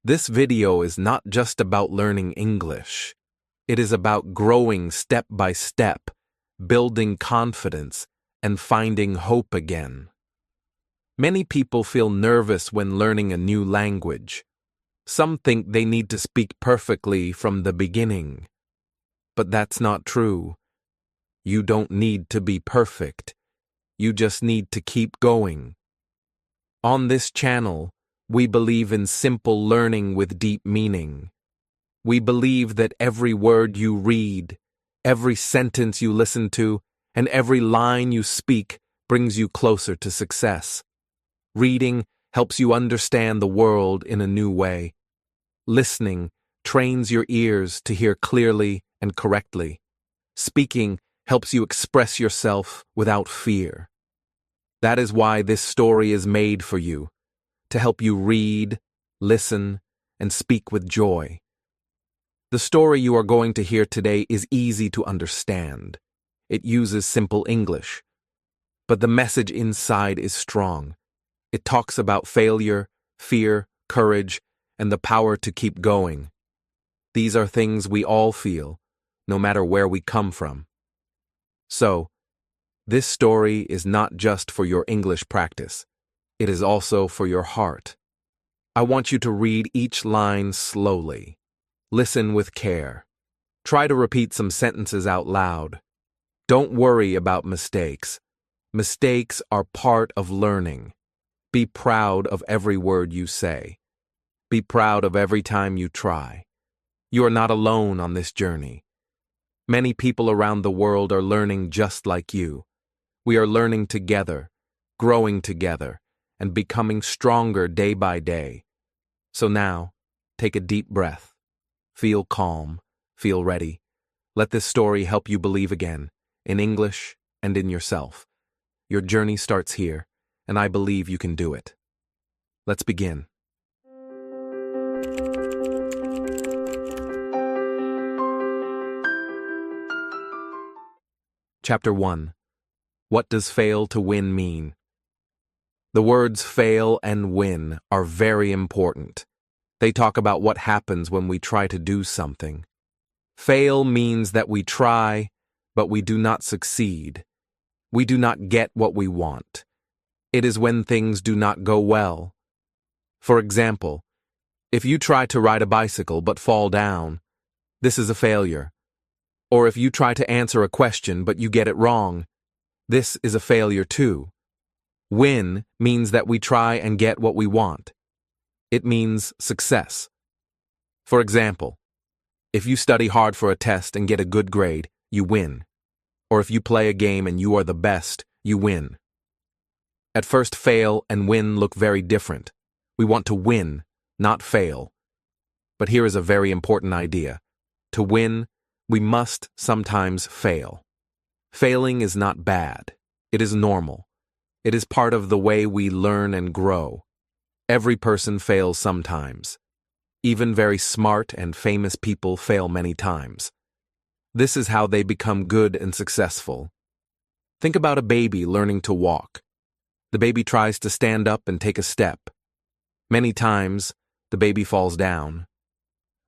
This video is not just about learning English. It is about growing step by step, building confidence, and finding hope again. Many people feel nervous when learning a new language. Some think they need to speak perfectly from the beginning. But that's not true. You don't need to be perfect. You just need to keep going. On this channel, we believe in simple learning with deep meaning. We believe that every word you read, every sentence you listen to, and every line you speak brings you closer to success. Reading helps you understand the world in a new way. Listening trains your ears to hear clearly and correctly. Speaking helps you express yourself without fear. That is why this story is made for you, to help you read, listen, and speak with joy. The story you are going to hear today is easy to understand. It uses simple English. But the message inside is strong. It talks about failure, fear, courage, and the power to keep going. These are things we all feel, no matter where we come from. So, this story is not just for your English practice. It is also for your heart. I want you to read each line slowly. Listen with care. Try to repeat some sentences out loud. Don't worry about mistakes. Mistakes are part of learning. Be proud of every word you say. Be proud of every time you try. You are not alone on this journey. Many people around the world are learning just like you. We are learning together, growing together, and becoming stronger day by day. So now, take a deep breath. Feel calm. Feel ready. Let this story help you believe again, in English and in yourself. Your journey starts here, and I believe you can do it. Let's begin. Chapter 1. What does fail to win mean? The words fail and win are very important. They talk about what happens when we try to do something. Fail means that we try, but we do not succeed. We do not get what we want. It is when things do not go well. For example, if you try to ride a bicycle but fall down, this is a failure. Or if you try to answer a question but you get it wrong, this is a failure too. Win means that we try and get what we want. It means success. For example, if you study hard for a test and get a good grade, you win. Or if you play a game and you are the best, you win. At first, fail and win look very different. We want to win, not fail. But here is a very important idea. To win, we must sometimes fail. Failing is not bad. It is normal. It is part of the way we learn and grow. Every person fails sometimes. Even very smart and famous people fail many times. This is how they become good and successful. Think about a baby learning to walk. The baby tries to stand up and take a step. Many times, the baby falls down.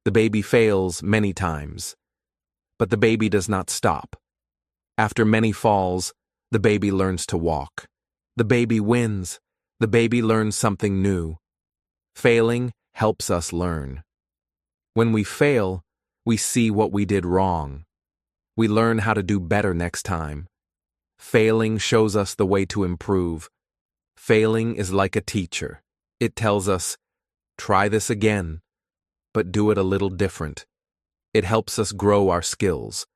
The baby fails many times. But the baby does not stop. After many falls, the baby learns to walk. The baby wins. The baby learns something new. Failing helps us learn. When we fail, we see what we did wrong. We learn how to do better next time. Failing shows us the way to improve. Failing is like a teacher. It tells us, try this again, but do it a little different. It helps us grow our skills.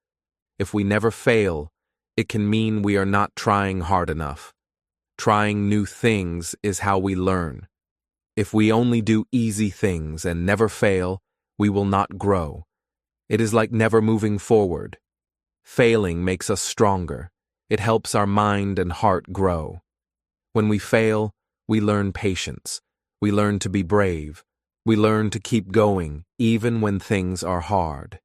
If we never fail, it can mean we are not trying hard enough. Trying new things is how we learn. If we only do easy things and never fail, we will not grow. It is like never moving forward. Failing makes us stronger. It helps our mind and heart grow. When we fail, we learn patience. We learn to be brave. We learn to keep going, even when things are hard.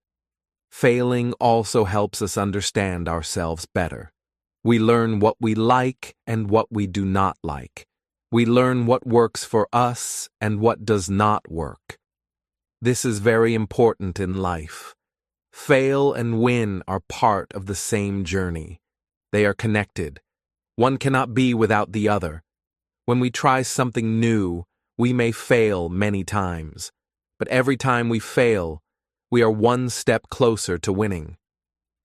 Failing also helps us understand ourselves better. We learn what we like and what we do not like. We learn what works for us and what does not work. This is very important in life. Fail and win are part of the same journey. They are connected. One cannot be without the other. When we try something new, we may fail many times. But every time we fail, we are one step closer to winning.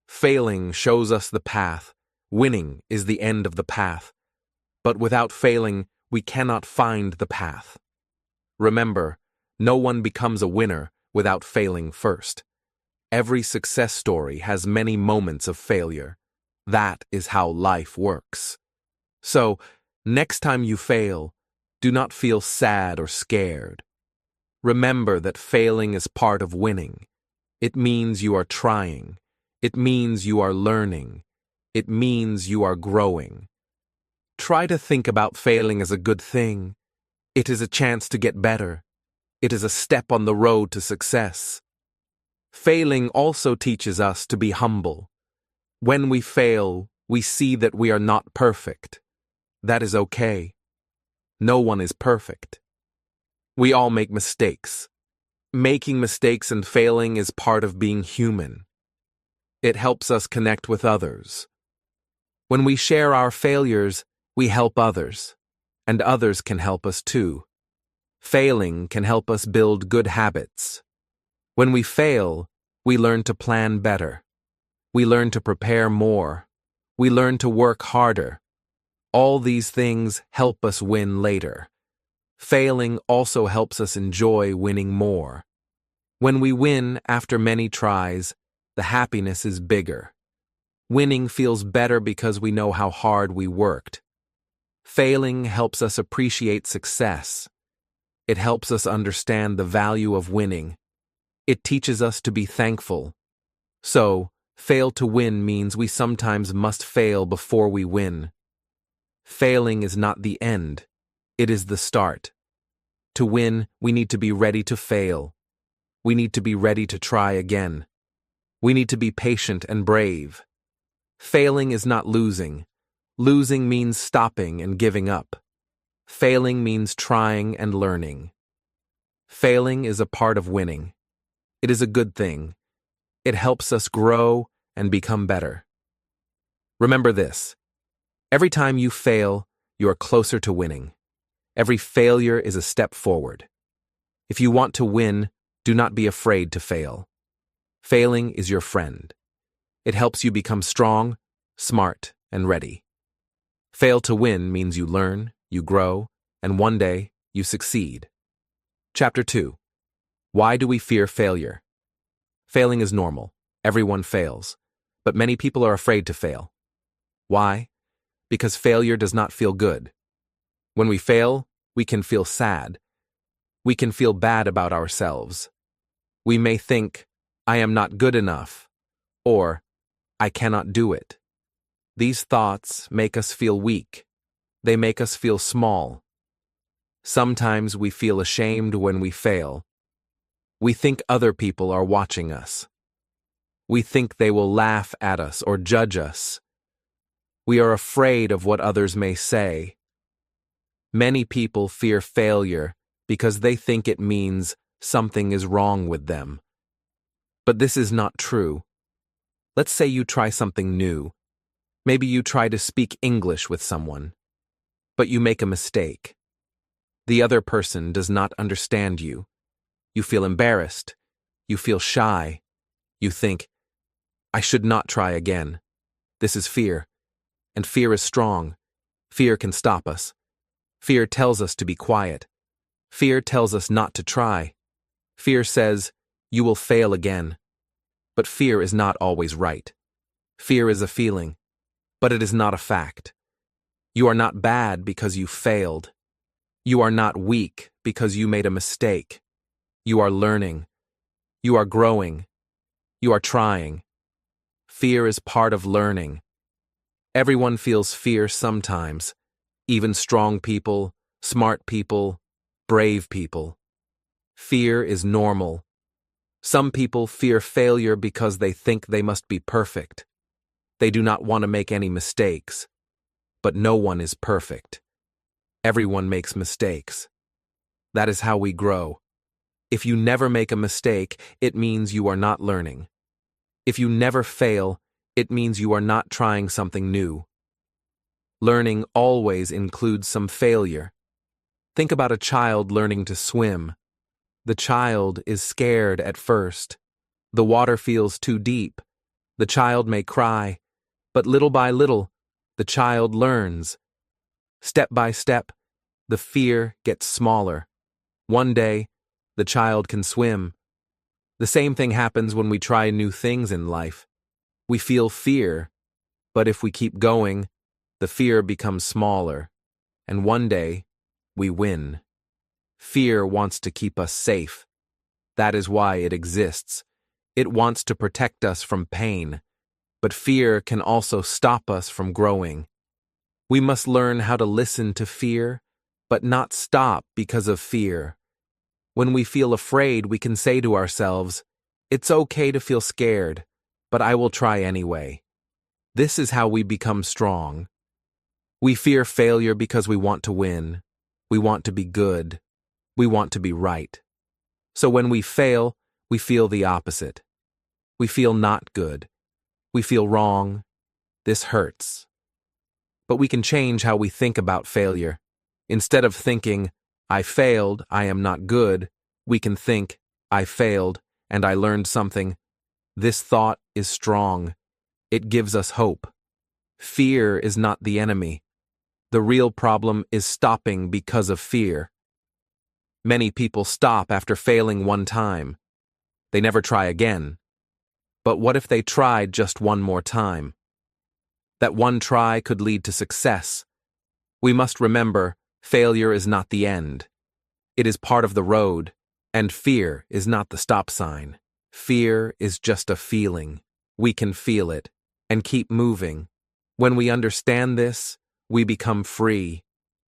Failing shows us the path. Winning is the end of the path. But without failing, we cannot find the path. Remember, no one becomes a winner without failing first. Every success story has many moments of failure. That is how life works. So, next time you fail, do not feel sad or scared. Remember that failing is part of winning. It means you are trying. It means you are learning. It means you are growing. Try to think about failing as a good thing. It is a chance to get better. It is a step on the road to success. Failing also teaches us to be humble. When we fail, we see that we are not perfect. That is okay. No one is perfect. We all make mistakes. Making mistakes and failing is part of being human. It helps us connect with others. When we share our failures, we help others, and others can help us too. Failing can help us build good habits. When we fail, we learn to plan better. We learn to prepare more. We learn to work harder. All these things help us win later. Failing also helps us enjoy winning more. When we win after many tries, the happiness is bigger. Winning feels better because we know how hard we worked. Failing helps us appreciate success. It helps us understand the value of winning. It teaches us to be thankful. So, fail to win means we sometimes must fail before we win. Failing is not the end. It is the start. To win, we need to be ready to fail. We need to be ready to try again. We need to be patient and brave. Failing is not losing. Losing means stopping and giving up. Failing means trying and learning. Failing is a part of winning. It is a good thing. It helps us grow and become better. Remember this. Every time you fail, you are closer to winning. Every failure is a step forward. If you want to win, do not be afraid to fail. Failing is your friend. It helps you become strong, smart, and ready. Fail to win means you learn, you grow, and one day you succeed. Chapter 2. Why do we fear failure? Failing is normal. Everyone fails. But many people are afraid to fail. Why? Because failure does not feel good. When we fail, we can feel sad. We can feel bad about ourselves. We may think, I am not good enough, or I cannot do it. These thoughts make us feel weak. They make us feel small. Sometimes we feel ashamed when we fail. We think other people are watching us. We think they will laugh at us or judge us. We are afraid of what others may say. Many people fear failure because they think it means something is wrong with them. But this is not true. Let's say you try something new. Maybe you try to speak English with someone, but you make a mistake. The other person does not understand you. You feel embarrassed. You feel shy. You think, I should not try again. This is fear. And fear is strong. Fear can stop us. Fear tells us to be quiet. Fear tells us not to try. Fear says, you will fail again. But fear is not always right. Fear is a feeling, but it is not a fact. You are not bad because you failed. You are not weak because you made a mistake. You are learning. You are growing. You are trying. Fear is part of learning. Everyone feels fear sometimes. Even strong people, smart people, brave people. Fear is normal. Some people fear failure because they think they must be perfect. They do not want to make any mistakes. But no one is perfect. Everyone makes mistakes. That is how we grow. If you never make a mistake, it means you are not learning. If you never fail, it means you are not trying something new. Learning always includes some failure. Think about a child learning to swim. The child is scared at first. The water feels too deep. The child may cry, but little by little, the child learns. Step by step, the fear gets smaller. One day, the child can swim. The same thing happens when we try new things in life. We feel fear, but if we keep going, the fear becomes smaller, and one day, we win. Fear wants to keep us safe. That is why it exists. It wants to protect us from pain, but fear can also stop us from growing. We must learn how to listen to fear, but not stop because of fear. When we feel afraid, we can say to ourselves, "It's okay to feel scared, but I will try anyway." This is how we become strong. We fear failure because we want to win. We want to be good. We want to be right. So when we fail, we feel the opposite. We feel not good. We feel wrong. This hurts. But we can change how we think about failure. Instead of thinking, "I failed, I am not good," we can think, "I failed, and I learned something." This thought is strong. It gives us hope. Fear is not the enemy. The real problem is stopping because of fear. Many people stop after failing one time. They never try again. But what if they tried just one more time? That one try could lead to success. We must remember, failure is not the end. It is part of the road, and fear is not the stop sign. Fear is just a feeling. We can feel it, and keep moving. When we understand this, we become free.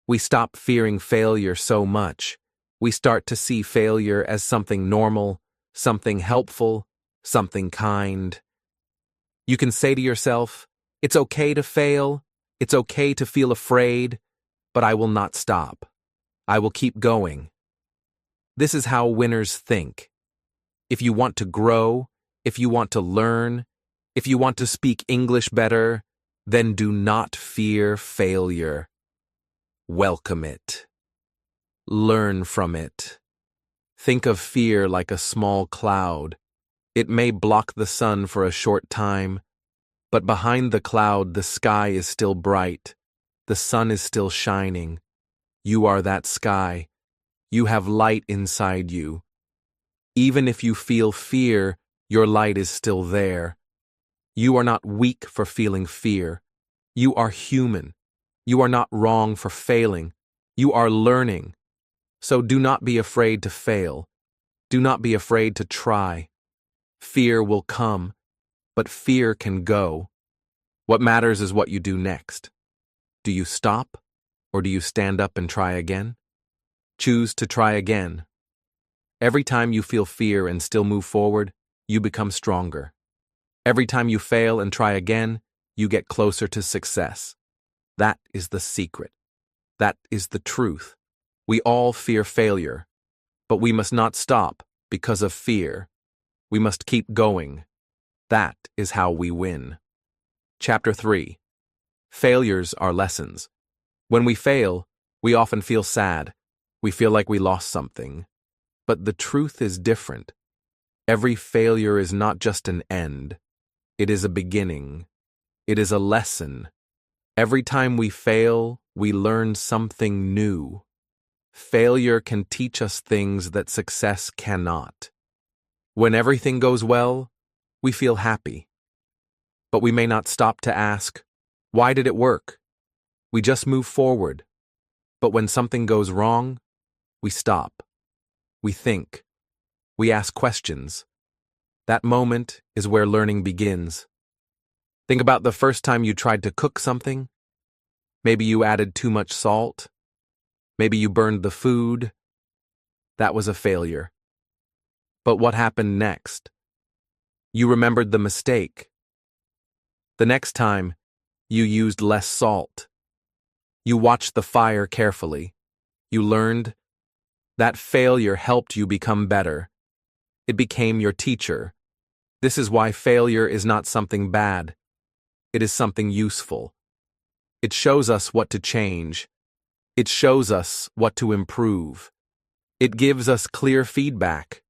We stop fearing failure so much. We start to see failure as something normal, something helpful, something kind. You can say to yourself, "It's okay to fail. It's okay to feel afraid, but I will not stop. I will keep going." This is how winners think. If you want to grow, if you want to learn, if you want to speak English better, then do not fear failure. Welcome it. Learn from it. Think of fear like a small cloud. It may block the sun for a short time, but behind the cloud the sky is still bright. The sun is still shining. You are that sky. You have light inside you. Even if you feel fear, your light is still there. You are not weak for feeling fear. You are human. You are not wrong for failing. You are learning. So do not be afraid to fail. Do not be afraid to try. Fear will come, but fear can go. What matters is what you do next. Do you stop, or do you stand up and try again? Choose to try again. Every time you feel fear and still move forward, you become stronger. Every time you fail and try again, you get closer to success. That is the secret. That is the truth. We all fear failure, but we must not stop because of fear. We must keep going. That is how we win. Chapter 3. Failures are lessons. When we fail, we often feel sad. We feel like we lost something. But the truth is different. Every failure is not just an end. It is a beginning. It is a lesson. Every time we fail, we learn something new. Failure can teach us things that success cannot. When everything goes well, we feel happy. But we may not stop to ask, "Why did it work?" We just move forward. But when something goes wrong, we stop. We think. We ask questions. That moment is where learning begins. Think about the first time you tried to cook something. Maybe you added too much salt. Maybe you burned the food. That was a failure. But what happened next? You remembered the mistake. The next time, you used less salt. You watched the fire carefully. You learned, That failure helped you become better. It became your teacher. This is why failure is not something bad. It is something useful. It shows us what to change. It shows us what to improve. It gives us clear feedback.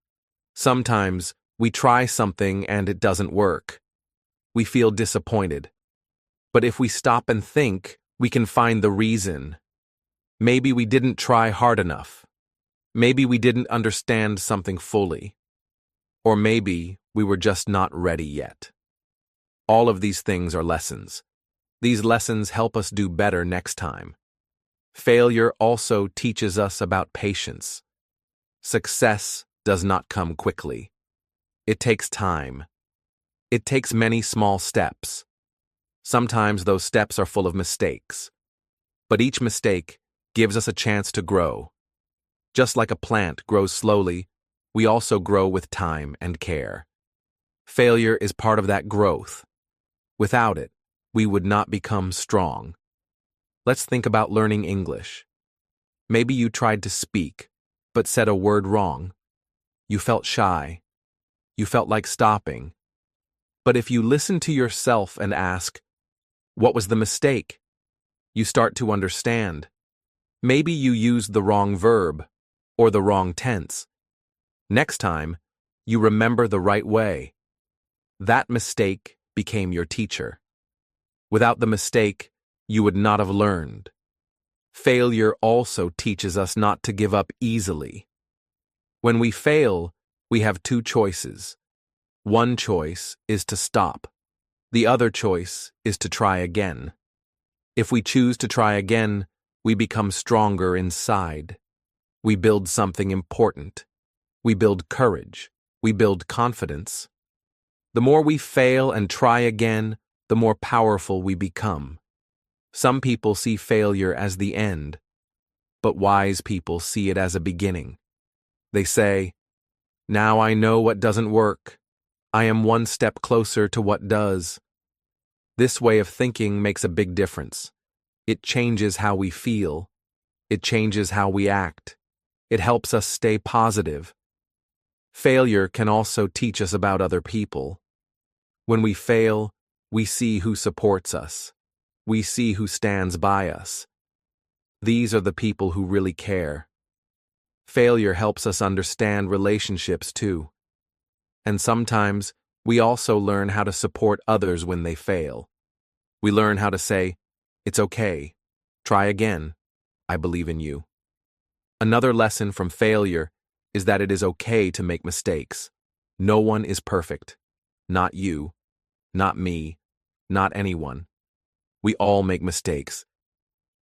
Sometimes we try something and it doesn't work. We feel disappointed. But if we stop and think, we can find the reason. Maybe we didn't try hard enough. Maybe we didn't understand something fully. Or maybe we were just not ready yet. All of these things are lessons. These lessons help us do better next time. Failure also teaches us about patience. Success does not come quickly. It takes time. It takes many small steps. Sometimes those steps are full of mistakes. But each mistake gives us a chance to grow. Just like a plant grows slowly, we also grow with time and care. Failure is part of that growth. Without it, we would not become strong. Let's think about learning English. Maybe you tried to speak, but said a word wrong. You felt shy. You felt like stopping. But if you listen to yourself and ask, what was the mistake? You start to understand. Maybe you used the wrong verb or the wrong tense. Next time, you remember the right way. That mistake became your teacher. Without the mistake, you would not have learned. Failure also teaches us not to give up easily. When we fail, we have two choices. One choice is to stop. The other choice is to try again. If we choose to try again, we become stronger inside. We build something important. We build courage. We build confidence. The more we fail and try again, the more powerful we become. Some people see failure as the end, but wise people see it as a beginning. They say, now I know what doesn't work. I am one step closer to what does. This way of thinking makes a big difference. It changes how we feel. It changes how we act. It helps us stay positive. Failure can also teach us about other people. When we fail, we see who supports us. We see who stands by us. These are the people who really care. Failure helps us understand relationships too. And sometimes, we also learn how to support others when they fail. We learn how to say, it's okay. Try again. I believe in you. Another lesson from failure is that it is okay to make mistakes. No one is perfect. Not you. Not me. Not anyone. We all make mistakes.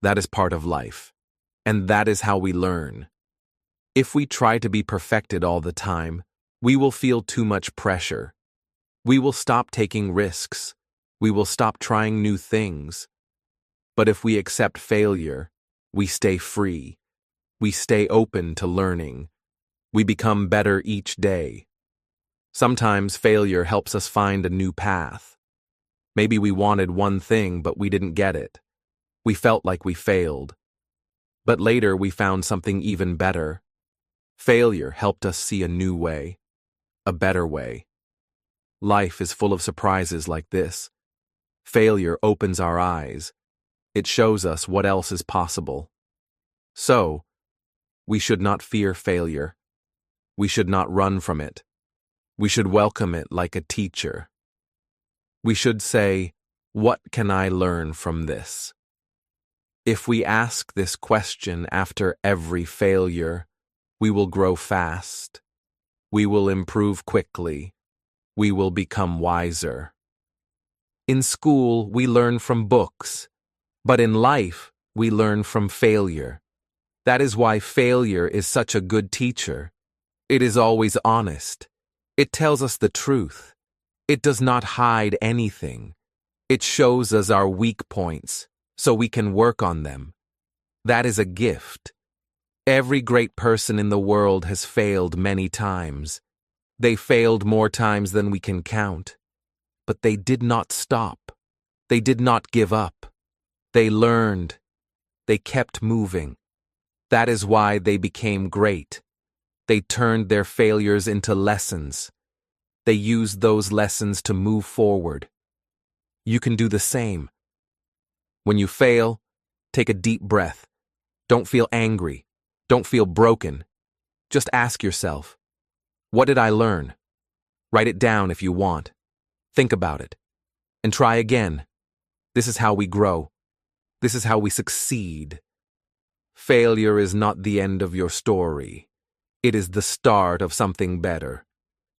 That is part of life. And that is how we learn. If we try to be perfected all the time, we will feel too much pressure. We will stop taking risks. We will stop trying new things. But if we accept failure, we stay free. We stay open to learning. We become better each day. Sometimes failure helps us find a new path. Maybe we wanted one thing, but we didn't get it. We felt like we failed. But later we found something even better. Failure helped us see a new way, a better way. Life is full of surprises like this. Failure opens our eyes. It shows us what else is possible. So, we should not fear failure. We should not run from it. We should welcome it like a teacher. We should say, what can I learn from this? If we ask this question after every failure, we will grow fast. We will improve quickly. We will become wiser. In school, we learn from books, but in life, we learn from failure. That is why failure is such a good teacher. It is always honest. It tells us the truth. It does not hide anything. It shows us our weak points, so we can work on them. That is a gift. Every great person in the world has failed many times. They failed more times than we can count. But they did not stop. They did not give up. They learned. They kept moving. That is why they became great. They turned their failures into lessons. They used those lessons to move forward. You can do the same. When you fail, take a deep breath. Don't feel angry. Don't feel broken. Just ask yourself, what did I learn? Write it down if you want. Think about it. And try again. This is how we grow. This is how we succeed. Failure is not the end of your story. It is the start of something better.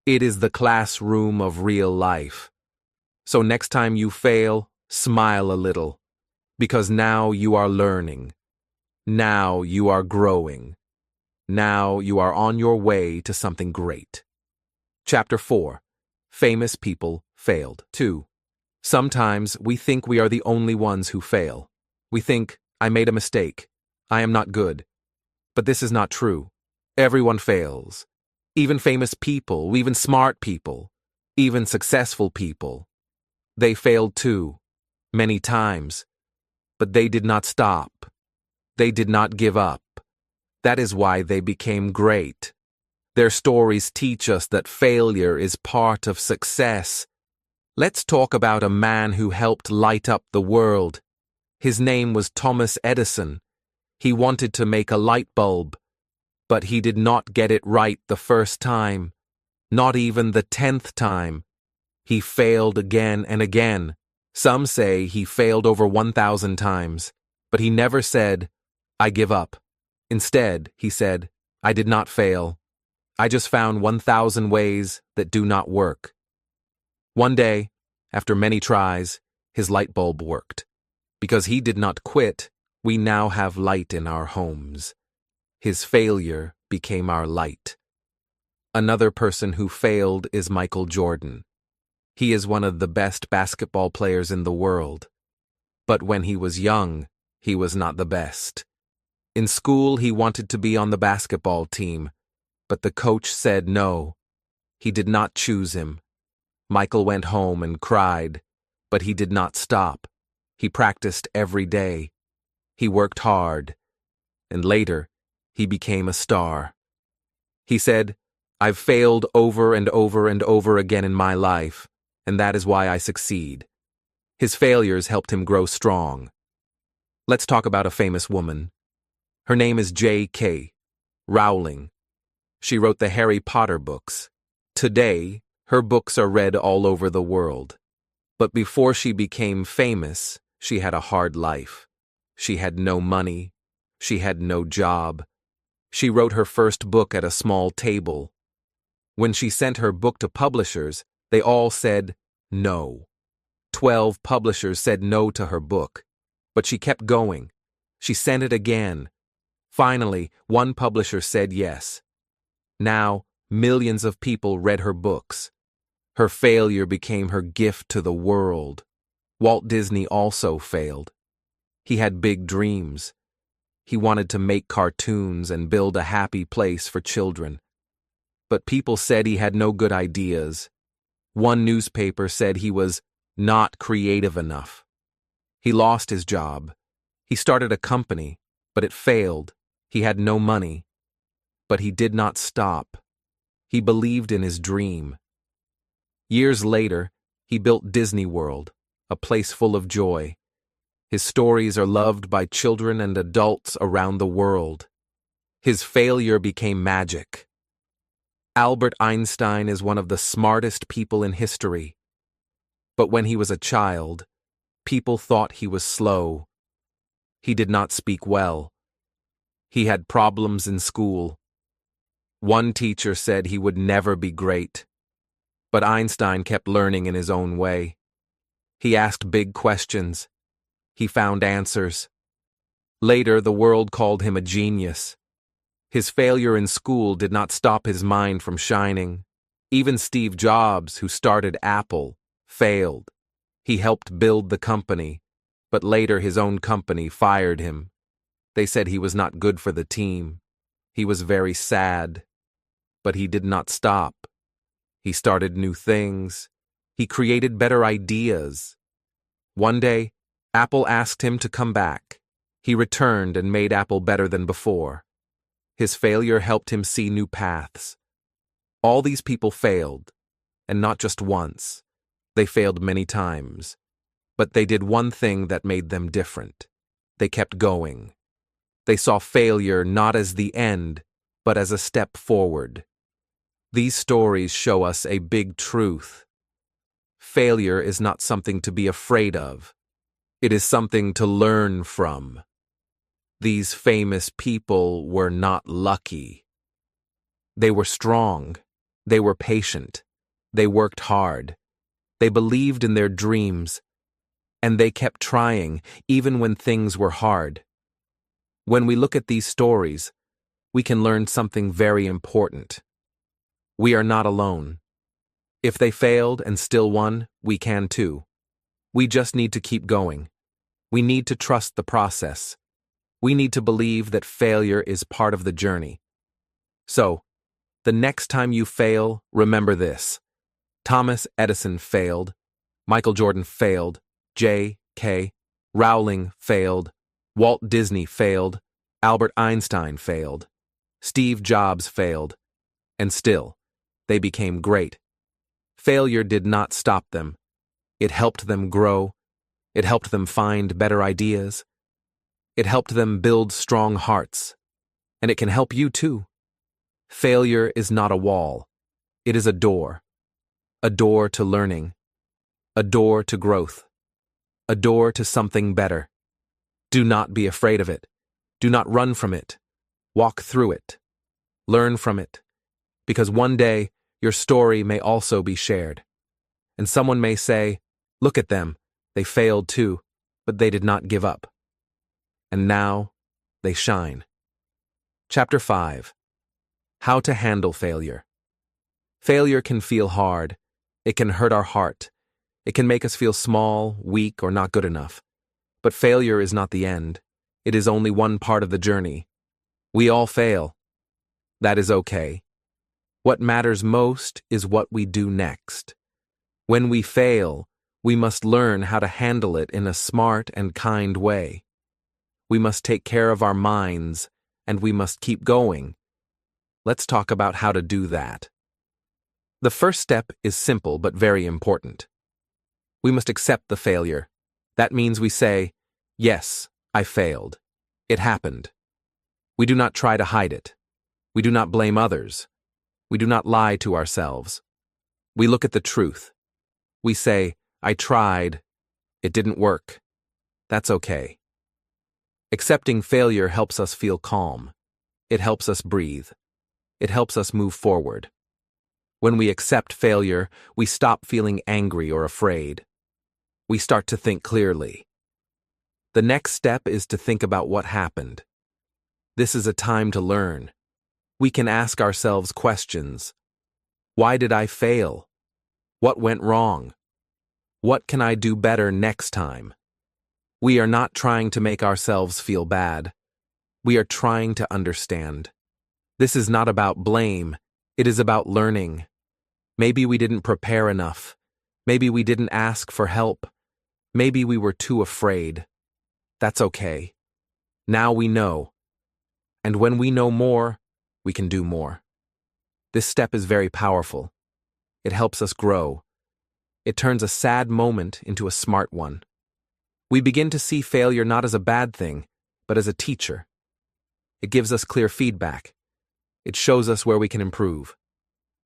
It is the classroom of real life. So next time you fail, smile a little. Because now you are learning. Now you are growing. Now you are on your way to something great. Chapter 4. Famous people failed. 2. Sometimes we think we are the only ones who fail. We think, I made a mistake. I am not good. But this is not true. Everyone fails. Even famous people, even smart people, even successful people. They failed too, many times. But they did not stop. They did not give up. That is why they became great. Their stories teach us that failure is part of success. Let's talk about a man who helped light up the world. His name was Thomas Edison. He wanted to make a light bulb, but he did not get it right the first time, not even the 10th time. He failed again and again. Some say he failed over 1,000 times, but he never said, I give up. Instead, he said, I did not fail. I just found 1,000 ways that do not work. One day, after many tries, his light bulb worked. Because he did not quit, we now have light in our homes. His failure became our light. Another person who failed is Michael Jordan. He is one of the best basketball players in the world. But when he was young, he was not the best. In school, he wanted to be on the basketball team, but the coach said no. He did not choose him. Michael went home and cried, but he did not stop. He practiced every day. He worked hard, and later, he became a star. He said, I've failed over and over and over again in my life, and that is why I succeed. His failures helped him grow strong. Let's talk about a famous woman. Her name is J.K. Rowling. She wrote the Harry Potter books. Today, her books are read all over the world. But before she became famous, she had a hard life. She had no money. She had no job. She wrote her first book at a small table. When she sent her book to publishers, they all said no. 12 publishers said no to her book. But she kept going. She sent it again. Finally, one publisher said yes. Now, millions of people read her books. Her failure became her gift to the world. Walt Disney also failed. He had big dreams. He wanted to make cartoons and build a happy place for children. But people said he had no good ideas. One newspaper said he was not creative enough. He lost his job. He started a company, but it failed. He had no money. But he did not stop. He believed in his dream. Years later, he built Disney World, a place full of joy. His stories are loved by children and adults around the world. His failure became magic. Albert Einstein is one of the smartest people in history. But when he was a child, people thought he was slow. He did not speak well. He had problems in school. One teacher said he would never be great. But Einstein kept learning in his own way. He asked big questions. He found answers. Later, the world called him a genius. His failure in school did not stop his mind from shining. Even Steve Jobs, who started Apple, failed. He helped build the company, but later his own company fired him. They said he was not good for the team. He was very sad. But he did not stop. He started new things. He created better ideas. One day, Apple asked him to come back. He returned and made Apple better than before. His failure helped him see new paths. All these people failed, and not just once. They failed many times. But they did one thing that made them different. They kept going. They saw failure not as the end, but as a step forward. These stories show us a big truth. Failure is not something to be afraid of. It is something to learn from. These famous people were not lucky. They were strong. They were patient. They worked hard. They believed in their dreams. And they kept trying, even when things were hard. When we look at these stories, we can learn something very important. We are not alone. If they failed and still won, we can too. We just need to keep going. We need to trust the process. We need to believe that failure is part of the journey. So, the next time you fail, remember this. Thomas Edison failed. Michael Jordan failed. J.K. Rowling failed. Walt Disney failed. Albert Einstein failed. Steve Jobs failed. And still, they became great. Failure did not stop them. It helped them grow. It helped them find better ideas. It helped them build strong hearts. And it can help you too. Failure is not a wall. It is a door. A door to learning. A door to growth. A door to something better. Do not be afraid of it. Do not run from it. Walk through it. Learn from it. Because one day, your story may also be shared. And someone may say, look at them, they failed too, but they did not give up. And now, they shine. Chapter 5. How to handle failure. Failure can feel hard. It can hurt our heart. It can make us feel small, weak, or not good enough. But failure is not the end. It is only one part of the journey. We all fail. That is okay. What matters most is what we do next. When we fail, we must learn how to handle it in a smart and kind way. We must take care of our minds, and we must keep going. Let's talk about how to do that. The first step is simple but very important. We must accept the failure. That means we say, yes, I failed. It happened. We do not try to hide it. We do not blame others. We do not lie to ourselves. We look at the truth. We say, I tried. It didn't work. That's okay. Accepting failure helps us feel calm. It helps us breathe. It helps us move forward. When we accept failure, we stop feeling angry or afraid. We start to think clearly. The next step is to think about what happened. This is a time to learn. We can ask ourselves questions. Why did I fail? What went wrong? What can I do better next time? We are not trying to make ourselves feel bad. We are trying to understand. This is not about blame. It is about learning. Maybe we didn't prepare enough. Maybe we didn't ask for help. Maybe we were too afraid. That's okay. Now we know. And when we know more, we can do more. This step is very powerful. It helps us grow. It turns a sad moment into a smart one. We begin to see failure not as a bad thing, but as a teacher. It gives us clear feedback. It shows us where we can improve.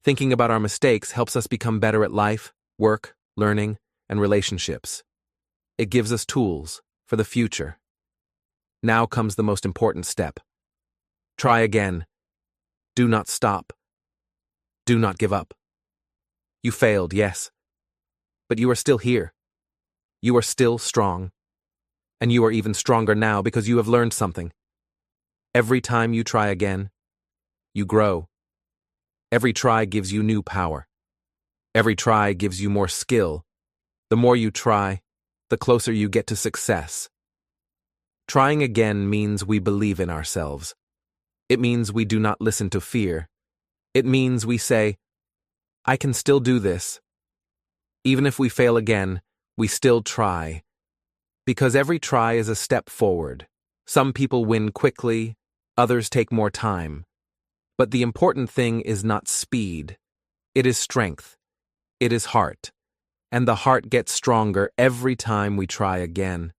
Thinking about our mistakes helps us become better at life, work, learning, and relationships. It gives us tools for the future. Now comes the most important step. Try again. Do not stop. Do not give up. You failed, yes. But you are still here. You are still strong. And you are even stronger now because you have learned something. Every time you try again, you grow. Every try gives you new power. Every try gives you more skill. The more you try, the closer you get to success. Trying again means we believe in ourselves. It means we do not listen to fear. It means we say, I can still do this. Even if we fail again, we still try. Because every try is a step forward. Some people win quickly, others take more time. But the important thing is not speed. It is strength. It is heart. And the heart gets stronger every time we try again.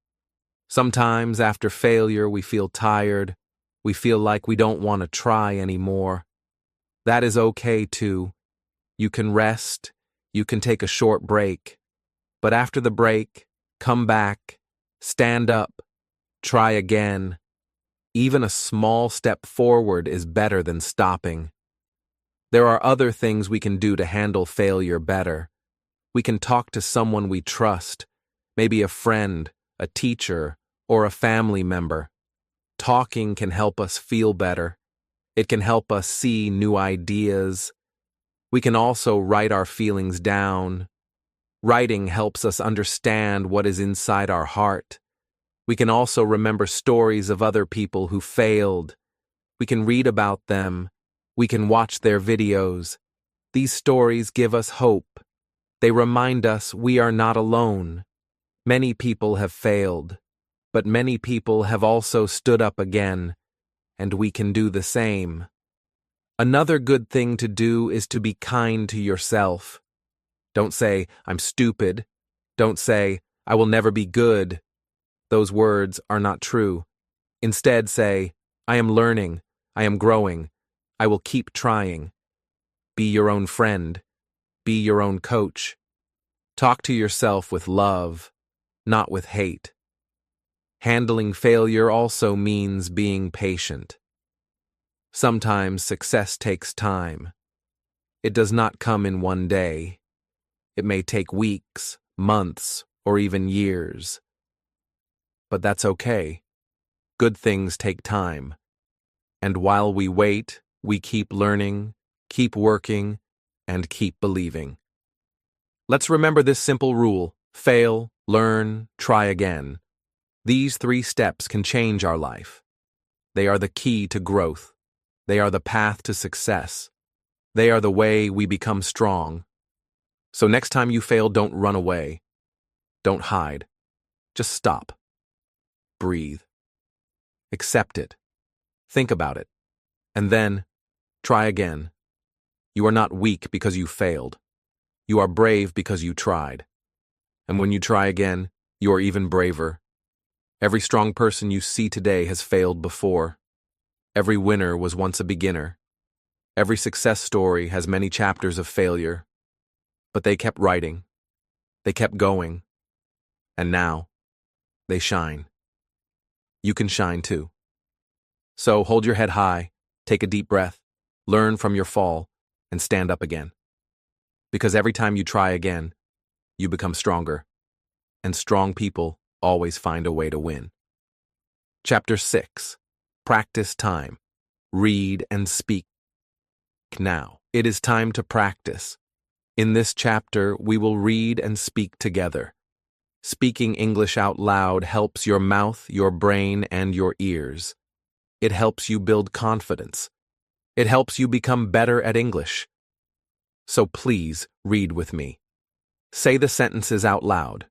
Sometimes after failure we feel tired. We feel like we don't want to try anymore. That is okay too. You can rest. You can take a short break. But after the break, come back, stand up, try again. Even a small step forward is better than stopping. There are other things we can do to handle failure better. We can talk to someone we trust, maybe a friend, a teacher, or a family member. Talking can help us feel better. It can help us see new ideas. We can also write our feelings down. Writing helps us understand what is inside our heart. We can also remember stories of other people who failed. We can read about them. We can watch their videos. These stories give us hope. They remind us we are not alone. Many people have failed, but many people have also stood up again, and we can do the same. Another good thing to do is to be kind to yourself. Don't say, "I'm stupid." Don't say, "I will never be good." Those words are not true. Instead say, "I am learning. I am growing. I will keep trying." Be your own friend. Be your own coach. Talk to yourself with love, not with hate. Handling failure also means being patient. Sometimes success takes time. It does not come in one day. It may take weeks, months, or even years. But that's okay. Good things take time. And while we wait, we keep learning, keep working, and keep believing. Let's remember this simple rule: fail, learn, try again. These 3 steps can change our life. They are the key to growth. They are the path to success. They are the way we become strong. So next time you fail, don't run away. Don't hide. Just stop. Breathe. Accept it. Think about it. And then, try again. You are not weak because you failed. You are brave because you tried. And when you try again, you are even braver. Every strong person you see today has failed before. Every winner was once a beginner. Every success story has many chapters of failure. But they kept writing. They kept going. And now, they shine. You can shine too. So hold your head high, take a deep breath, learn from your fall, and stand up again. Because every time you try again, you become stronger. And strong people always find a way to win. Chapter 6. Practice time. Read and speak. Now, it is time to practice. In this chapter, we will read and speak together. Speaking English out loud helps your mouth, your brain, and your ears. It helps you build confidence. It helps you become better at English. So please read with me. Say the sentences out loud.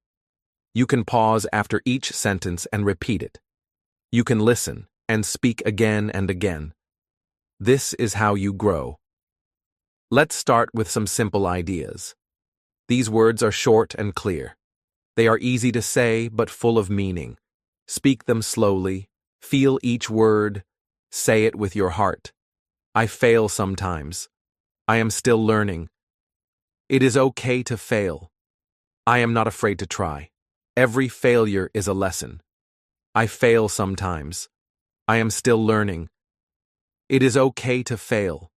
You can pause after each sentence and repeat it. You can listen and speak again and again. This is how you grow. Let's start with some simple ideas. These words are short and clear. They are easy to say but full of meaning. Speak them slowly. Feel each word. Say it with your heart. I fail sometimes. I am still learning. It is okay to fail. I am not afraid to try. Every failure is a lesson. I fail sometimes. I am still learning. It is okay to fail.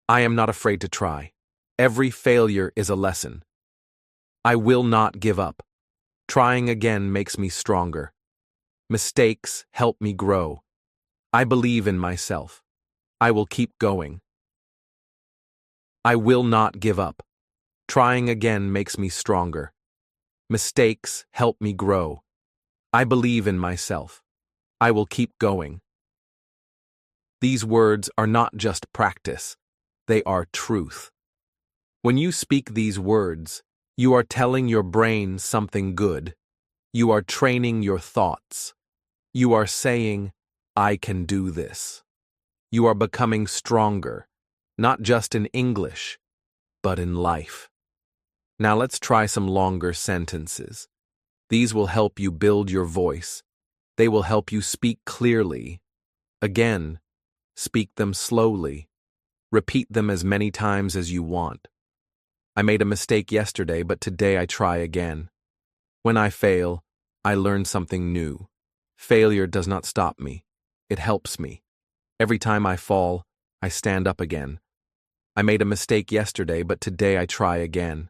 I am not afraid to try. Every failure is a lesson. I will not give up. Trying again makes me stronger. Mistakes help me grow. I believe in myself. I will keep going. I will not give up. Trying again makes me stronger. Mistakes help me grow. I believe in myself. I will keep going. These words are not just practice. They are truth. When you speak these words, you are telling your brain something good. You are training your thoughts. You are saying, I can do this. You are becoming stronger, not just in English, but in life. Now let's try some longer sentences. These will help you build your voice. They will help you speak clearly. Again, speak them slowly. Repeat them as many times as you want. I made a mistake yesterday, but today I try again. When I fail, I learn something new. Failure does not stop me. It helps me. Every time I fall, I stand up again. I made a mistake yesterday, but today I try again.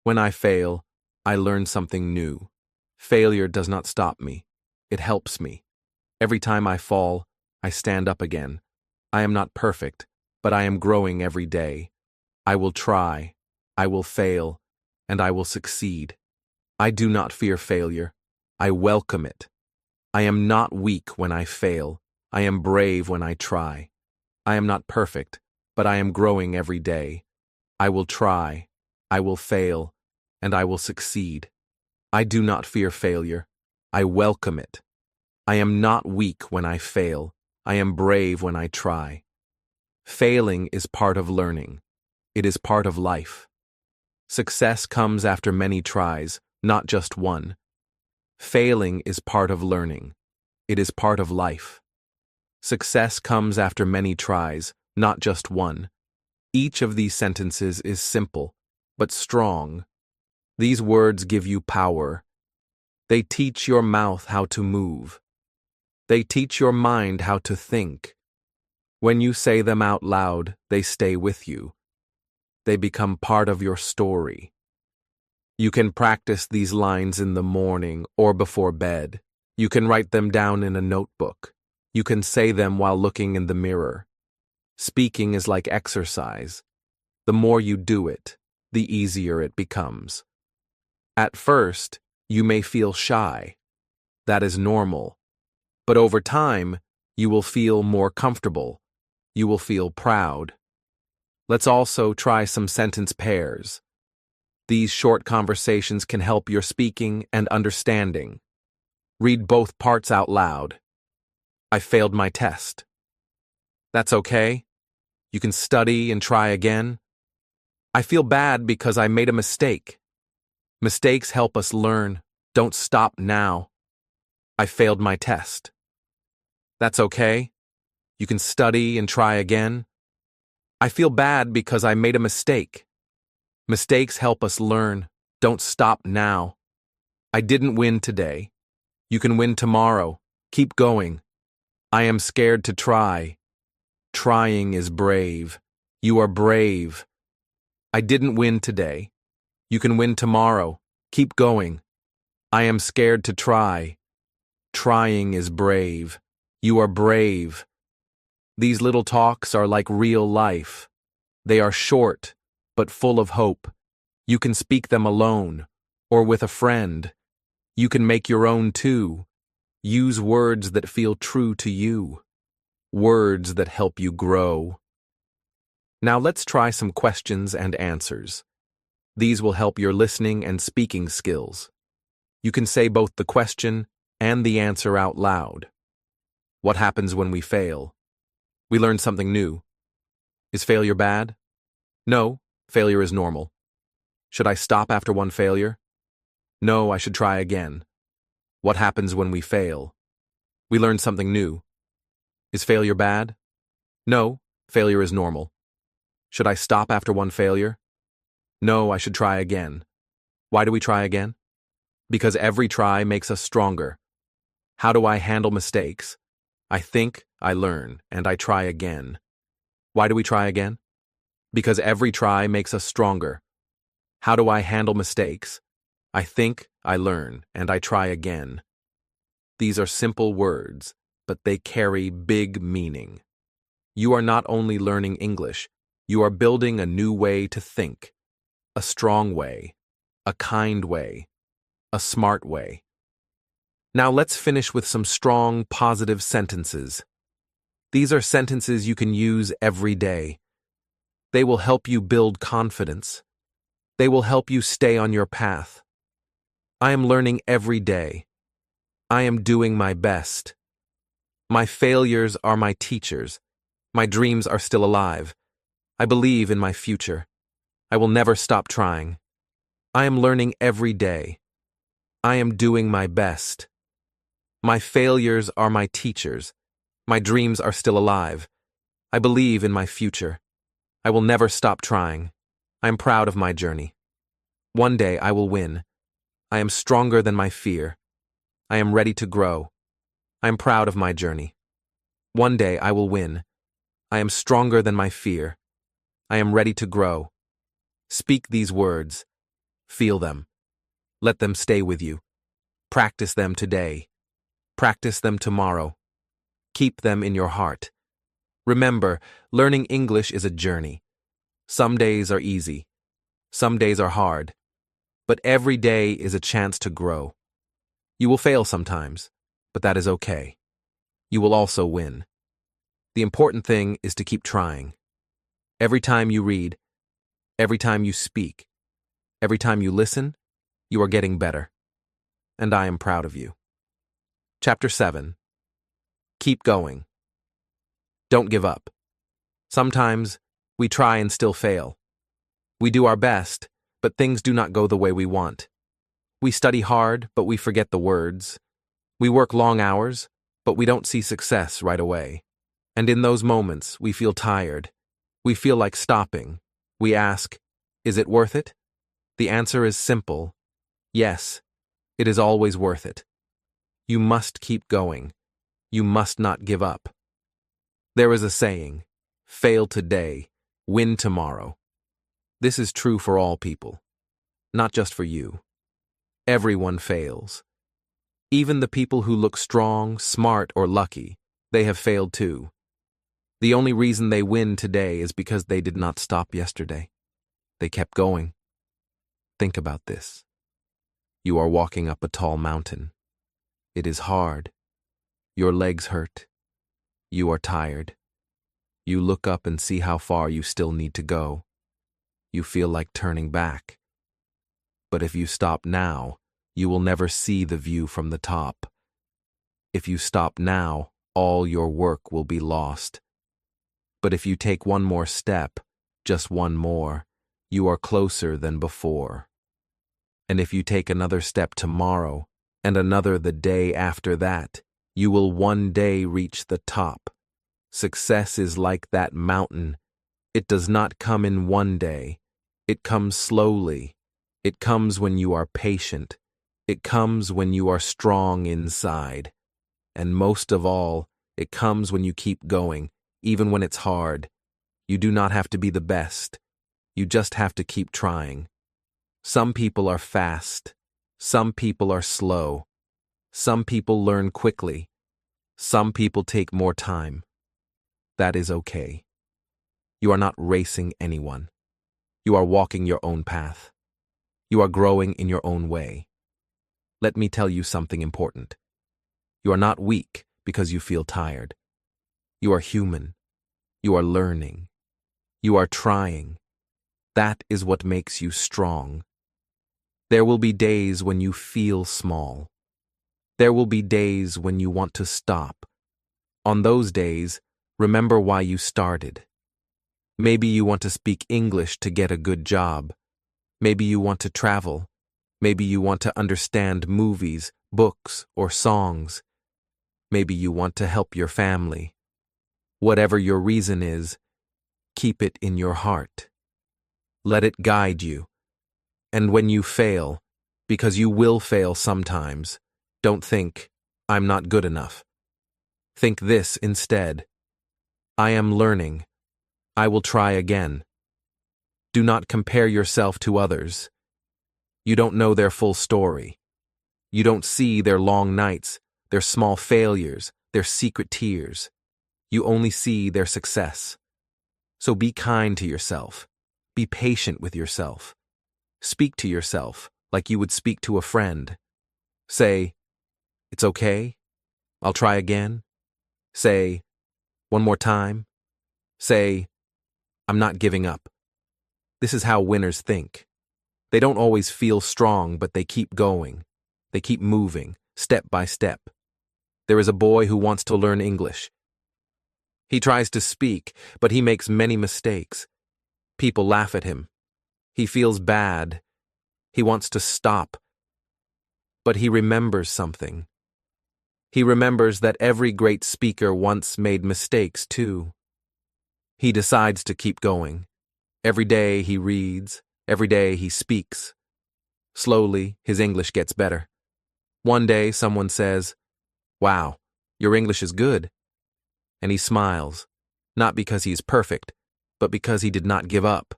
When I fail, I learn something new. Failure does not stop me. It helps me. Every time I fall, I stand up again. I am not perfect, but I am growing every day. I will try, I will fail, and I will succeed. I do not fear failure. I welcome it. I am not weak when I fail. I am brave when I try. I am not perfect, but I am growing every day. I will try, I will fail, and I will succeed. I do not fear failure. I welcome it. I am not weak when I fail. I am brave when I try. Failing is part of learning. It is part of life. Success comes after many tries, not just one. Failing is part of learning. It is part of life. Success comes after many tries, not just one. Each of these sentences is simple, but strong. These words give you power. They teach your mouth how to move. They teach your mind how to think. When you say them out loud, they stay with you. They become part of your story. You can practice these lines in the morning or before bed. You can write them down in a notebook. You can say them while looking in the mirror. Speaking is like exercise. The more you do it, the easier it becomes. At first, you may feel shy. That is normal. But over time, you will feel more comfortable. You will feel proud. Let's also try some sentence pairs. These short conversations can help your speaking and understanding. Read both parts out loud. I failed my test. That's okay. You can study and try again. I feel bad because I made a mistake. Mistakes help us learn. Don't stop now. I failed my test. That's okay. You can study and try again. I feel bad because I made a mistake. Mistakes help us learn. Don't stop now. I didn't win today. You can win tomorrow. Keep going. I am scared to try. Trying is brave. You are brave. I didn't win today. You can win tomorrow. Keep going. I am scared to try. Trying is brave. You are brave. These little talks are like real life. They are short, but full of hope. You can speak them alone, or with a friend. You can make your own too. Use words that feel true to you. Words that help you grow. Now let's try some questions and answers. These will help your listening and speaking skills. You can say both the question and the answer out loud. What happens when we fail? We learn something new. Is failure bad? No, failure is normal. Should I stop after one failure? No, I should try again. What happens when we fail? We learn something new. Is failure bad? No, failure is normal. Should I stop after one failure? No, I should try again. Why do we try again? Because every try makes us stronger. How do I handle mistakes? I think, I learn, and I try again. Why do we try again? Because every try makes us stronger. How do I handle mistakes? I think, I learn, and I try again. These are simple words, but they carry big meaning. You are not only learning English, you are building a new way to think. A strong way, a kind way, a smart way. Now let's finish with some strong, positive sentences. These are sentences you can use every day. They will help you build confidence. They will help you stay on your path. I am learning every day. I am doing my best. My failures are my teachers. My dreams are still alive. I believe in my future. I will never stop trying. I am learning every day. I am doing my best. My failures are my teachers. My dreams are still alive. I believe in my future. I will never stop trying. I am proud of my journey. One day I will win. I am stronger than my fear. I am ready to grow. I am proud of my journey. One day I will win. I am stronger than my fear. I am ready to grow. Speak these words. Feel them. Let them stay with you. Practice them today. Practice them tomorrow. Keep them in your heart. Remember, learning English is a journey. Some days are easy. Some days are hard. But every day is a chance to grow. You will fail sometimes, but that is okay. You will also win. The important thing is to keep trying. Every time you read, every time you speak, every time you listen, you are getting better. And I am proud of you. Chapter 7. Keep going. Don't give up. Sometimes we try and still fail. We do our best, but things do not go the way we want. We study hard, but we forget the words. We work long hours, but we don't see success right away. And in those moments, we feel tired. We feel like stopping. We ask, is it worth it? The answer is simple. Yes, it is always worth it. You must keep going. You must not give up. There is a saying, fail today, win tomorrow. This is true for all people, not just for you. Everyone fails. Even the people who look strong, smart, or lucky, they have failed too. The only reason they win today is because they did not stop yesterday. They kept going. Think about this. You are walking up a tall mountain. It is hard. Your legs hurt. You are tired. You look up and see how far you still need to go. You feel like turning back. But if you stop now, you will never see the view from the top. If you stop now, all your work will be lost. But if you take one more step, just one more, you are closer than before. And if you take another step tomorrow, and another the day after that, you will one day reach the top. Success is like that mountain. It does not come in one day. It comes slowly. It comes when you are patient. It comes when you are strong inside. And most of all, it comes when you keep going, even when it's hard. You do not have to be the best. You just have to keep trying. Some people are fast. Some people are slow. Some people learn quickly. Some people take more time. That is okay. You are not racing anyone. You are walking your own path. You are growing in your own way. Let me tell you something important. You are not weak because you feel tired. You are human. You are learning. You are trying. That is what makes you strong. There will be days when you feel small. There will be days when you want to stop. On those days, remember why you started. Maybe you want to speak English to get a good job. Maybe you want to travel. Maybe you want to understand movies, books, or songs. Maybe you want to help your family. Whatever your reason is, keep it in your heart. Let it guide you. And when you fail, because you will fail sometimes, don't think, I'm not good enough. Think this instead. I am learning. I will try again. Do not compare yourself to others. You don't know their full story. You don't see their long nights, their small failures, their secret tears. You only see their success. So be kind to yourself. Be patient with yourself. Speak to yourself like you would speak to a friend. Say, it's okay. I'll try again. Say, one more time. Say, I'm not giving up. This is how winners think. They don't always feel strong, but they keep going. They keep moving, step by step. There is a boy who wants to learn English. He tries to speak, but he makes many mistakes. People laugh at him. He feels bad. He wants to stop. But he remembers something. He remembers that every great speaker once made mistakes too. He decides to keep going. Every day he reads, every day he speaks. Slowly, his English gets better. One day someone says, "Wow, your English is good." And he smiles, not because he's perfect, but because he did not give up.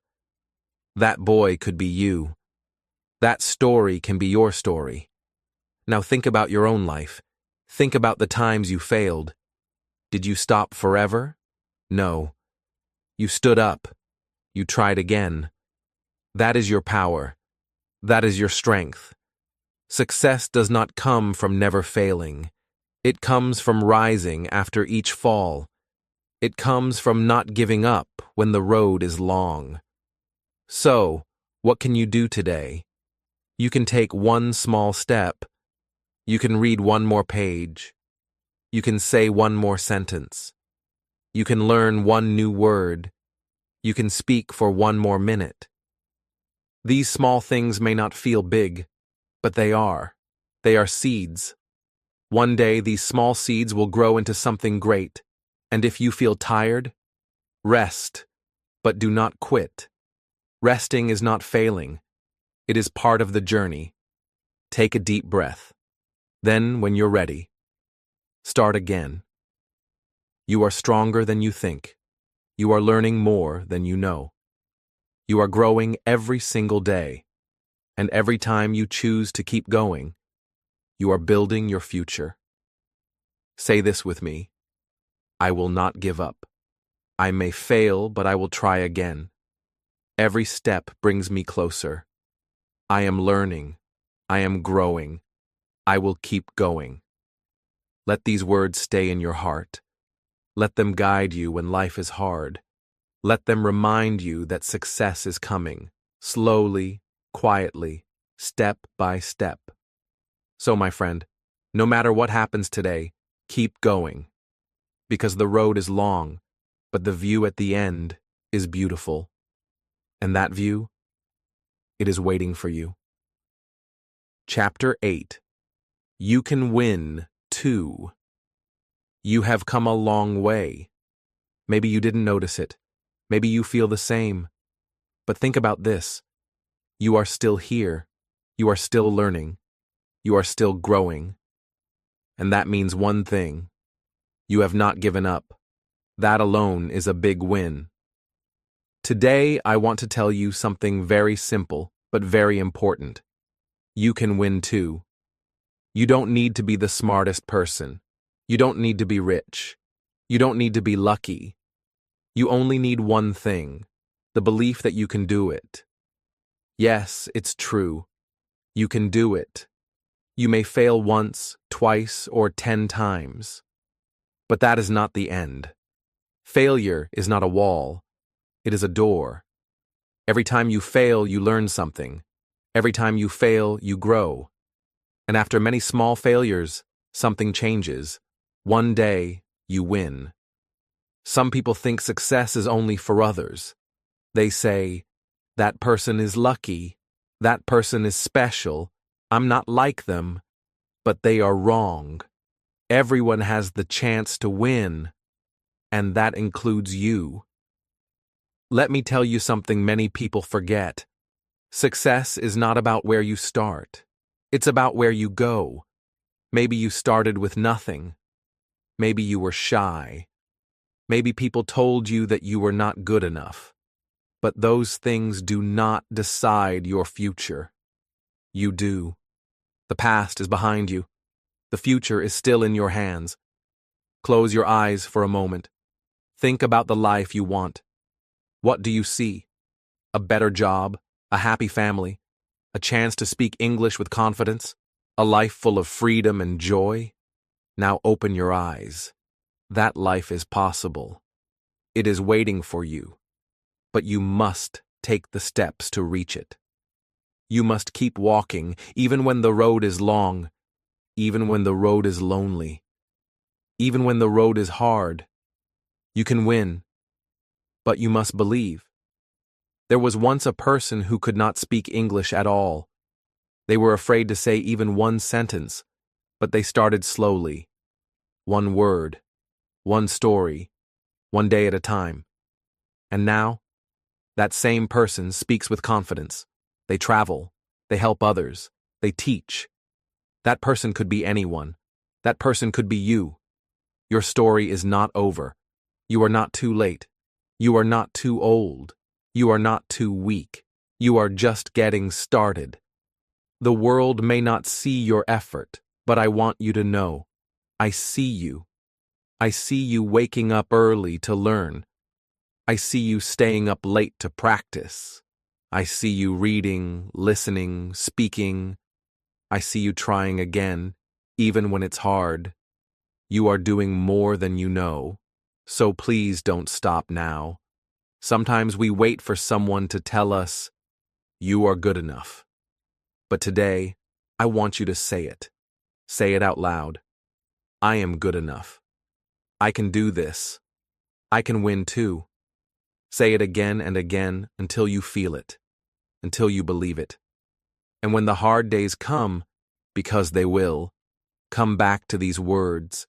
That boy could be you. That story can be your story. Now think about your own life. Think about the times you failed. Did you stop forever? No. You stood up. You tried again. That is your power. That is your strength. Success does not come from never failing. It comes from rising after each fall. It comes from not giving up when the road is long. So, what can you do today? You can take one small step. You can read one more page. You can say one more sentence. You can learn one new word. You can speak for one more minute. These small things may not feel big, but they are. They are seeds. One day these small seeds will grow into something great. And if you feel tired, rest, but do not quit. Resting is not failing. It is part of the journey. Take a deep breath. Then, when you're ready, start again. You are stronger than you think. You are learning more than you know. You are growing every single day. And every time you choose to keep going, you are building your future. Say this with me. I will not give up. I may fail, but I will try again. Every step brings me closer. I am learning. I am growing. I will keep going. Let these words stay in your heart. Let them guide you when life is hard. Let them remind you that success is coming, slowly, quietly, step by step. So, my friend, no matter what happens today, keep going. Because the road is long, but the view at the end is beautiful. And that view, it is waiting for you. Chapter 8. You can win, too. You have come a long way. Maybe you didn't notice it. Maybe you feel the same. But think about this. You are still here. You are still learning. You are still growing. And that means one thing. You have not given up. That alone is a big win. Today, I want to tell you something very simple, but very important. You can win too. You don't need to be the smartest person. You don't need to be rich. You don't need to be lucky. You only need one thing, the belief that you can do it. Yes, it's true. You can do it. You may fail once, twice, or 10 times. But that is not the end. Failure is not a wall. It is a door. Every time you fail, you learn something. Every time you fail, you grow. And after many small failures, something changes. One day, you win. Some people think success is only for others. They say, that person is lucky. That person is special. I'm not like them. But they are wrong. Everyone has the chance to win. And that includes you. Let me tell you something many people forget. Success is not about where you start. It's about where you go. Maybe you started with nothing. Maybe you were shy. Maybe people told you that you were not good enough. But those things do not decide your future. You do. The past is behind you. The future is still in your hands. Close your eyes for a moment. Think about the life you want. What do you see? A better job, a happy family, a chance to speak English with confidence, a life full of freedom and joy? Now open your eyes. That life is possible. It is waiting for you. But you must take the steps to reach it. You must keep walking, even when the road is long, even when the road is lonely, even when the road is hard. You can win, but you must believe. There was once a person who could not speak English at all. They were afraid to say even one sentence, but they started slowly. One word, one story, one day at a time. And now, that same person speaks with confidence. They travel, they help others, they teach. That person could be anyone. That person could be you. Your story is not over. You are not too late. You are not too old. You are not too weak. You are just getting started. The world may not see your effort, but I want you to know, I see you. I see you waking up early to learn. I see you staying up late to practice. I see you reading, listening, speaking. I see you trying again, even when it's hard. You are doing more than you know, so please don't stop now. Sometimes we wait for someone to tell us, you are good enough. But today, I want you to say it. Say it out loud. I am good enough. I can do this. I can win too. Say it again and again until you feel it, until you believe it. And when the hard days come, because they will, come back to these words.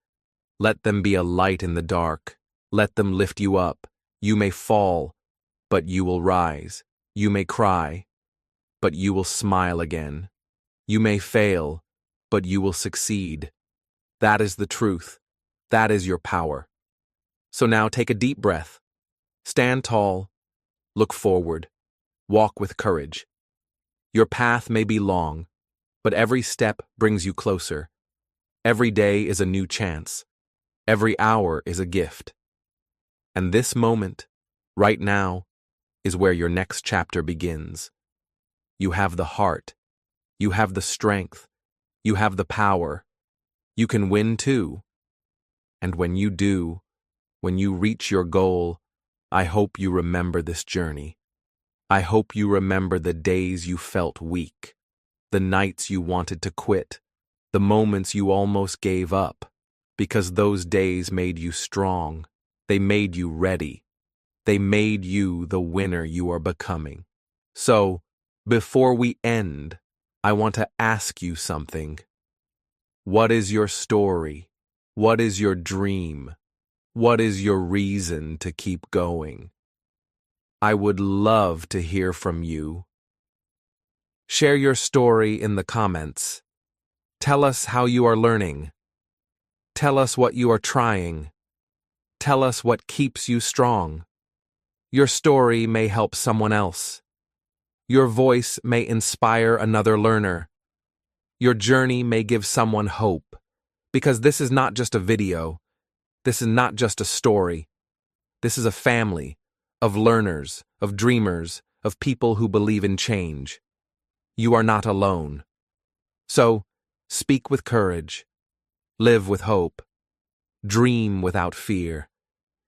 Let them be a light in the dark. Let them lift you up. You may fall, but you will rise. You may cry, but you will smile again. You may fail, but you will succeed. That is the truth. That is your power. So now take a deep breath. Stand tall. Look forward. Walk with courage. Your path may be long, but every step brings you closer. Every day is a new chance. Every hour is a gift. And this moment, right now, is where your next chapter begins. You have the heart. You have the strength. You have the power. You can win too. And when you do, when you reach your goal, I hope you remember this journey. I hope you remember the days you felt weak, the nights you wanted to quit, the moments you almost gave up, because those days made you strong. They made you ready. They made you the winner you are becoming. So, before we end, I want to ask you something. What is your story? What is your dream? What is your reason to keep going? I would love to hear from you. Share your story in the comments. Tell us how you are learning. Tell us what you are trying. Tell us what keeps you strong. Your story may help someone else. Your voice may inspire another learner. Your journey may give someone hope. Because this is not just a video. This is not just a story. This is a family of learners, of dreamers, of people who believe in change. You are not alone. So, speak with courage. Live with hope. Dream without fear.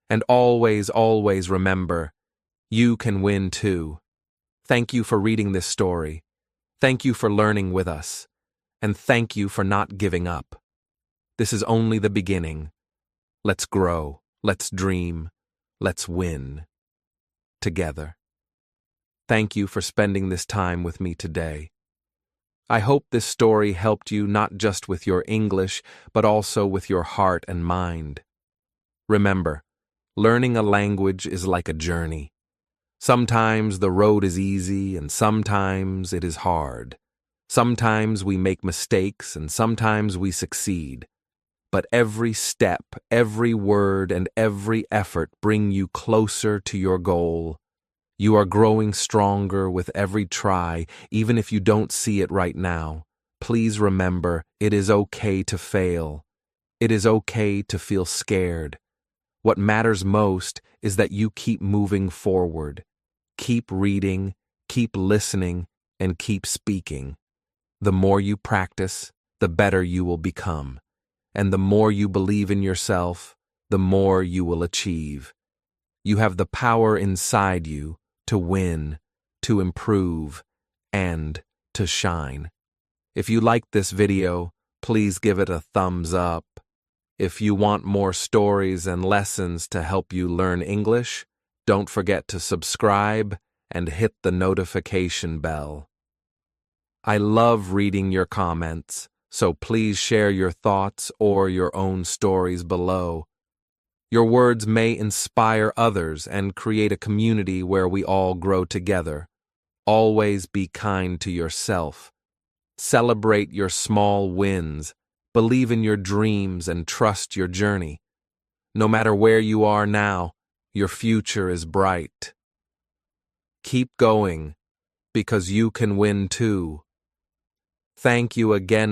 And always, always remember, you can win too. Thank you for reading this story. Thank you for learning with us. And thank you for not giving up. This is only the beginning. Let's grow. Let's dream. Let's win. Together. Thank you for spending this time with me today. I hope this story helped you not just with your English, but also with your heart and mind. Remember, learning a language is like a journey. Sometimes the road is easy and sometimes it is hard. Sometimes we make mistakes and sometimes we succeed. But every step, every word, and every effort bring you closer to your goal. You are growing stronger with every try, even if you don't see it right now. Please remember, it is okay to fail. It is okay to feel scared. What matters most is that you keep moving forward. Keep reading, keep listening, and keep speaking. The more you practice, the better you will become. And the more you believe in yourself, the more you will achieve. You have the power inside you to win, to improve, and to shine. If you liked this video, please give it a thumbs up. If you want more stories and lessons to help you learn English, don't forget to subscribe and hit the notification bell. I love reading your comments, so please share your thoughts or your own stories below. Your words may inspire others and create a community where we all grow together. Always be kind to yourself. Celebrate your small wins. Believe in your dreams and trust your journey. No matter where you are now, your future is bright. Keep going, because you can win too. Thank you again